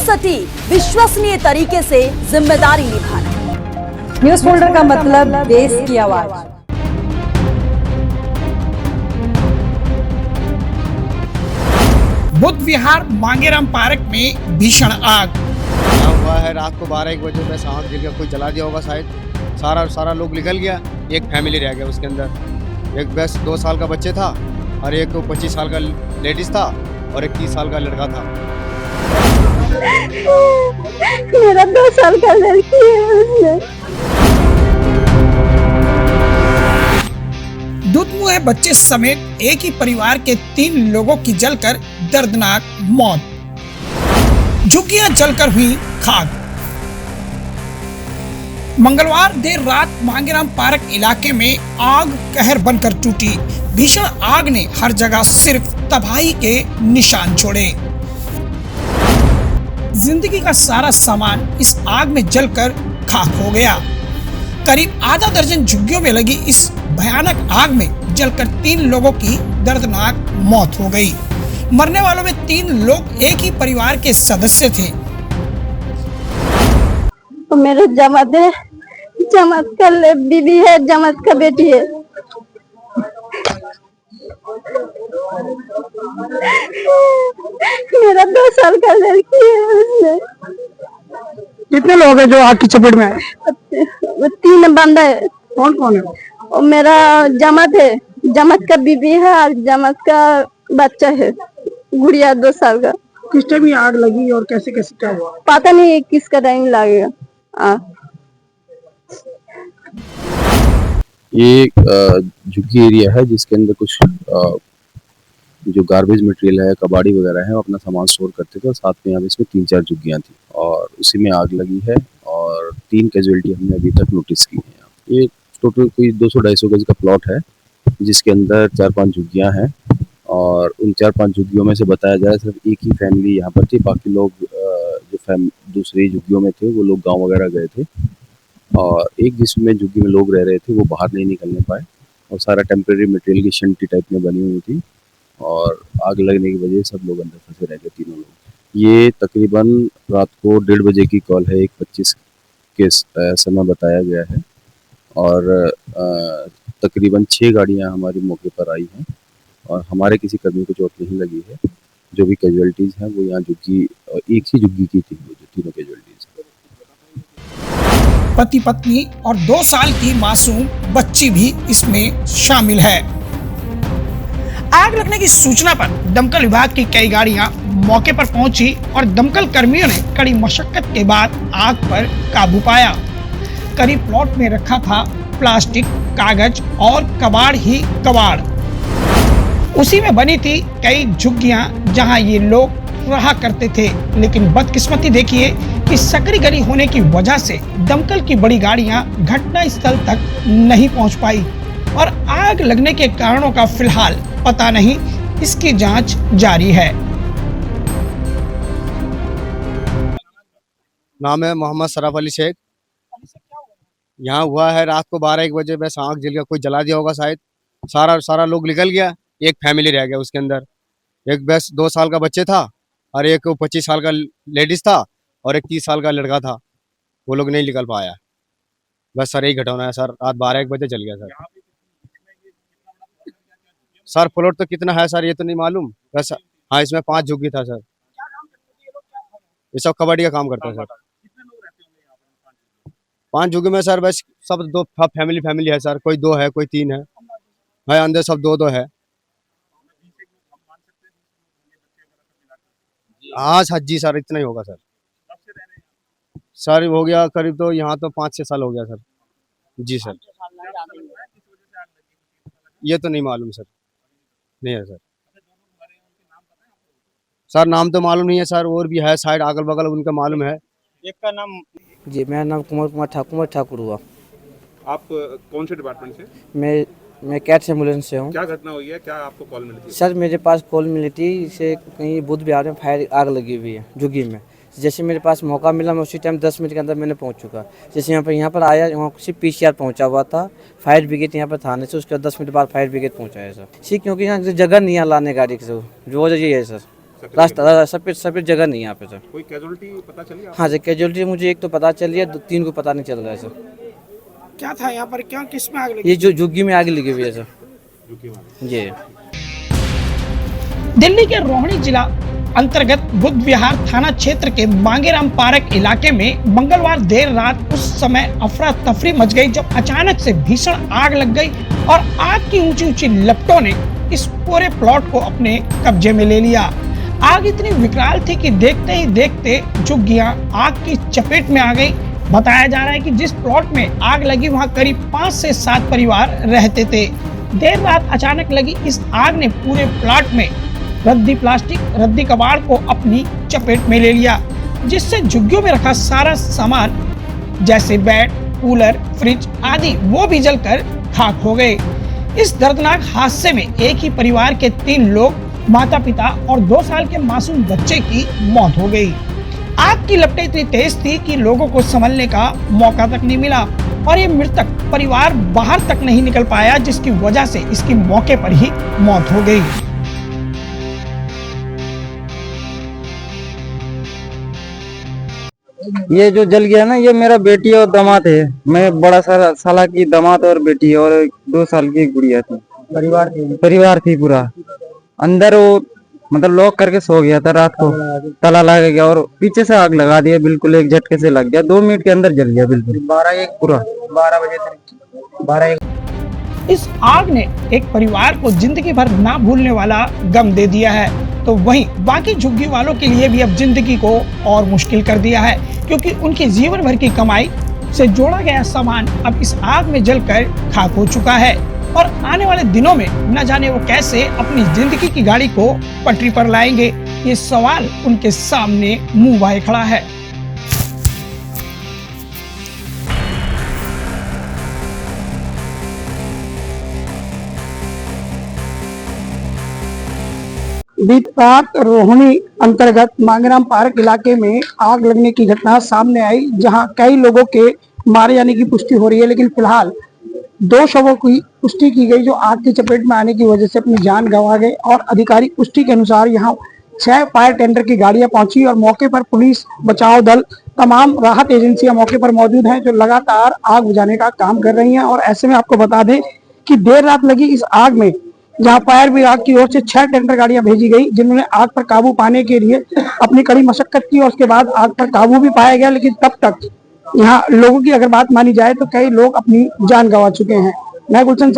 सटी विश्वसनीय तरीके से जिम्मेदारी निभाना। न्यूज फोल्डर का मतलब देश की आवाज। बुद्ध विहार मांगेराम पार्क में भीषण आग। क्या हुआ है रात को 12-1 बजे में आग जल गया, कोई जला दिया होगा शायद। सारा लोग निकल गया, एक फैमिली रह गया उसके अंदर। एक बस 2 साल का बच्चे था और एक 25 साल का लेडीज था और एक 30 साल का लड़का था। मेरा 2 साल का लड़की है उसमें। दूध मुँह बच्चे समेत एक ही परिवार के 3 लोगों की जलकर दर्दनाक मौत। झुग्गियां जलकर हुई खाक। मंगलवार देर रात मांगेराम पार्क इलाके में आग कहर बनकर टूटी। भीषण आग ने हर जगह सिर्फ तबाही के निशान छोड़े। जिंदगी का सारा सामान इस आग में जलकर खाक हो गया। करीब आधा दर्जन झुग्गियों में लगी इस भयानक आग में जलकर 3 लोगों की दर्दनाक मौत हो गई। मरने वालों में 3 लोग एक ही परिवार के सदस्य थे। तो मेरे जमात है, जमात का बीबी है, जमात का बेटी है। मेरा 2 साल का लड़की है उसमें। कितने लोग हैं जो आग की चपेट में आए? 3 बंदा है। कौन कौन है? और मेरा जमात है, जमात का बीबी है और जमात का बच्चा है, गुड़िया 2 साल का। किस टाइम ये आग लगी और कैसे कैसे क्या हुआ? पता नहीं किसका टाइम लगेगा। ये झुग्गी एरिया है जिसके अंदर कुछ जो गार्बेज मटेरियल है, कबाड़ी वगैरह है, वो अपना सामान स्टोर करते थे और साथ में यहाँ इसमें 3-4 झुग्गियाँ थी और उसी में आग लगी है और 3 कैजुअलिटी हमने अभी तक नोटिस की है। ये टोटल कोई 200-250 गज का प्लॉट है जिसके अंदर 4-5 झुग्गियाँ हैं और उन 4-5 झुग्गियों में से बताया जा रहा है सिर्फ एक ही फैमिली यहाँ पर थी। बाकी लोग जो दूसरी झुग्गियों में थे वो लोग गाँव वगैरह गए थे और एक जिसमें झुग्गी में लोग रह रहे थे वो बाहर नहीं निकलने पाए और सारा टेम्परेरी मटेरियल की शंटी टाइप में बनी हुई थी और आग लगने की वजह से सब लोग अंदर फंसे रह गए, 3 लोग। ये तकरीबन रात को 1:30 बजे की कॉल है, 1:25 के समय बताया गया है और तकरीबन 6 गाड़ियां हमारी मौके पर आई हैं और हमारे किसी कर्मी को चोट नहीं लगी है। जो भी कैजुअलिटीज हैं वो यहाँ झुग्गी एक ही झुग्गी की थी, जो 3 कैजुअलिटीज। पति पत्नी और 2 साल की मासूम बच्ची भी इसमें शामिल है। आग लगने की सूचना पर दमकल विभाग की कई गाड़ियां मौके पर पहुंची और दमकल कर्मियों ने कड़ी मशक्कत के बाद आग पर काबू पाया। करीब प्लॉट में रखा था प्लास्टिक, कागज और कबाड़ ही कबाड़। उसी में बनी थी कई झुग्गियां जहां ये लोग रहा करते थे, लेकिन बदकिस्मती देखिए कि सकरी गली होने की वजह से दमकल की बड़ी गाड़ियां घटना स्थल तक नहीं पहुंच पाई और आग लगने के कारणों का फिलहाल पता नहीं, इसकी जांच जारी है। नाम है मोहम्मद शराफ अली शेख। यहाँ हुआ है रात को 12-1 बजे बस आग जल गया, कोई जला दिया होगा शायद। सारा लोग निकल गया, एक फैमिली रह गया उसके अंदर। एक बस 2 साल का बच्चे था और एक 25 साल का लेडीज था और एक 30 साल का लड़का था। वो लोग नहीं निकल पाया। बस सर यही घटना है सर, रात 12-1 बजे जल गया सर। सर प्लॉट तो कितना है सर ये तो नहीं मालूम। बस हाँ, इसमें 5 झुग्गी था सर। ये सब कबड्डी का काम करता है सर। 5 झुग्गी में सर बस सब 2 फैमिली है सर। कोई 2 है, कोई 3 है अंदर सब 2 है। हाँ जी सर, इतना ही होगा सर। सर हो गया करीब तो यहाँ तो 5-6 साल हो गया सर। जी सर, ये तो नहीं मालूम सर, नहीं है सर। सर नाम तो मालूम नहीं है सर, और भी है शायद अगल बगल उनका मालूम है। एक का नाम? जी मेरा नाम कुमार ठाकुर हुआ। आप कौन से डिपार्टमेंट से? मैं कैट्स एम्बुलेंस से हूँ। क्या घटना हुई है, क्या आपको कॉल मिली थी? सर मेरे पास कॉल मिली थी, इसे कहीं बुद्ध विहार में फायर आग लगी हुई है झुग्गी में। जैसे मेरे पास मौका मिला मैं उसी टाइम 10 मिनट के अंदर मैंने पहुंच चुका। जैसे यहाँ पर आया, वहाँ सिर्फ PCR पहुंचा हुआ था। फायर ब्रिगेड यहाँ पर थाने से, उसके बाद 10 मिनट बाद फायर ब्रिगेड पहुंचा है सर। क्योंकि यहाँ जगह नहीं है लाने गाड़ी से, जो वजह ये है सर। रास्ता सफेद जगह नहीं है यहाँ पे सर। कोई कैजुअलिटी पता चली आपको? हाँ सर, कैजुअलिटी मुझे एक तो पता चली है, 3 को पता नहीं चल रहा है सर। क्या था यहाँ पर, क्या किस में आग लगी? ये जो झुग्गी में आग लगी हुई है सर। झुग्गी में। जी। दिल्ली के रोहिणी जिला अंतर्गत बुद्ध विहार थाना क्षेत्र के मांगेराम पार्क इलाके में मंगलवार देर रात उस समय अफरा तफरी मच गई जब अचानक से भीषण आग लग गई और आग की ऊंची ऊंची लपटों ने इस पूरे प्लॉट को अपने कब्जे में ले लिया। आग इतनी विकराल थी कि देखते ही देखते झुग्गियां आग की चपेट में आ गई। बताया जा रहा है कि जिस प्लॉट में आग लगी वहां करीब 5 से 7 परिवार रहते थे। देर रात अचानक लगी इस आग ने पूरे प्लॉट में रद्दी प्लास्टिक, रद्दी कबाड़ को अपनी चपेट में ले लिया, जिससे झुग्गियों में रखा सारा सामान जैसे बेड, कूलर, फ्रिज आदि वो भी जलकर खाक हो गए। इस दर्दनाक हादसे में एक ही परिवार के 3 लोग, माता पिता और 2 साल के मासूम बच्चे की मौत हो गई। आग की लपटें इतनी तेज थी कि लोगों को संभलने का मौका तक नहीं मिला और ये मृतक परिवार बाहर तक नहीं निकल पाया, जिसकी वजह से इसकी मौके पर ही मौत हो गई। ये जो जल गया ना, ये मेरा बेटी और दामाद है। मैं बड़ा साला की दामाद और बेटी और 2 साल की गुड़िया थी। परिवार थी पूरा। अंदर वो मतलब लॉक करके सो गया था, रात को ताला लग गया और पीछे से आग लगा दिया, बिल्कुल एक झटके से लग गया। 2 मिनट के अंदर जल गया बिल्कुल। 12-1 पूरा 12 बजे तक 12-1। इस आग ने एक परिवार को जिंदगी भर ना भूलने वाला गम दे दिया है, तो वहीं बाकी झुग्गी वालों के लिए भी अब जिंदगी को और मुश्किल कर दिया है, क्योंकि उनकी जीवन भर की कमाई से जोड़ा गया सामान अब इस आग में जलकर खाक हो चुका है और आने वाले दिनों में न जाने वो कैसे अपनी जिंदगी की गाड़ी को पटरी पर लाएंगे। ये सवाल उनके सामने मुंह भाए खड़ा है। बीती रात रोहिणी अंतर्गत मांगेराम पार्क इलाके में आग लगने की घटना सामने आई, जहां कई लोगों के मारे जाने की पुष्टि हो रही है, लेकिन फिलहाल 2 शवों की पुष्टि की गई जो आग की चपेट में आने की वजह से अपनी जान गंवा गए। और आधिकारिक पुष्टि के अनुसार यहां 6 फायर टेंडर की गाड़ियां पहुंची और मौके पर पुलिस, बचाव दल, तमाम राहत एजेंसियां मौके पर मौजूद हैं, जो लगातार आग बुझाने का काम कर रही हैं। और ऐसे में आपको बता दें कि देर रात लगी इस आग में जहां फायर विभाग की ओर से 6 टेंडर गाड़ियां भेजी गई, जिन्होंने आग पर काबू पाने के लिए अपनी कड़ी मशक्कत की और उसके बाद आग पर काबू भी पाया गया। लेकिन तब तक यहाँ लोगों की अगर बात मानी जाए तो कई लोग अपनी जान गंवा चुके हैं। मैं गुलशन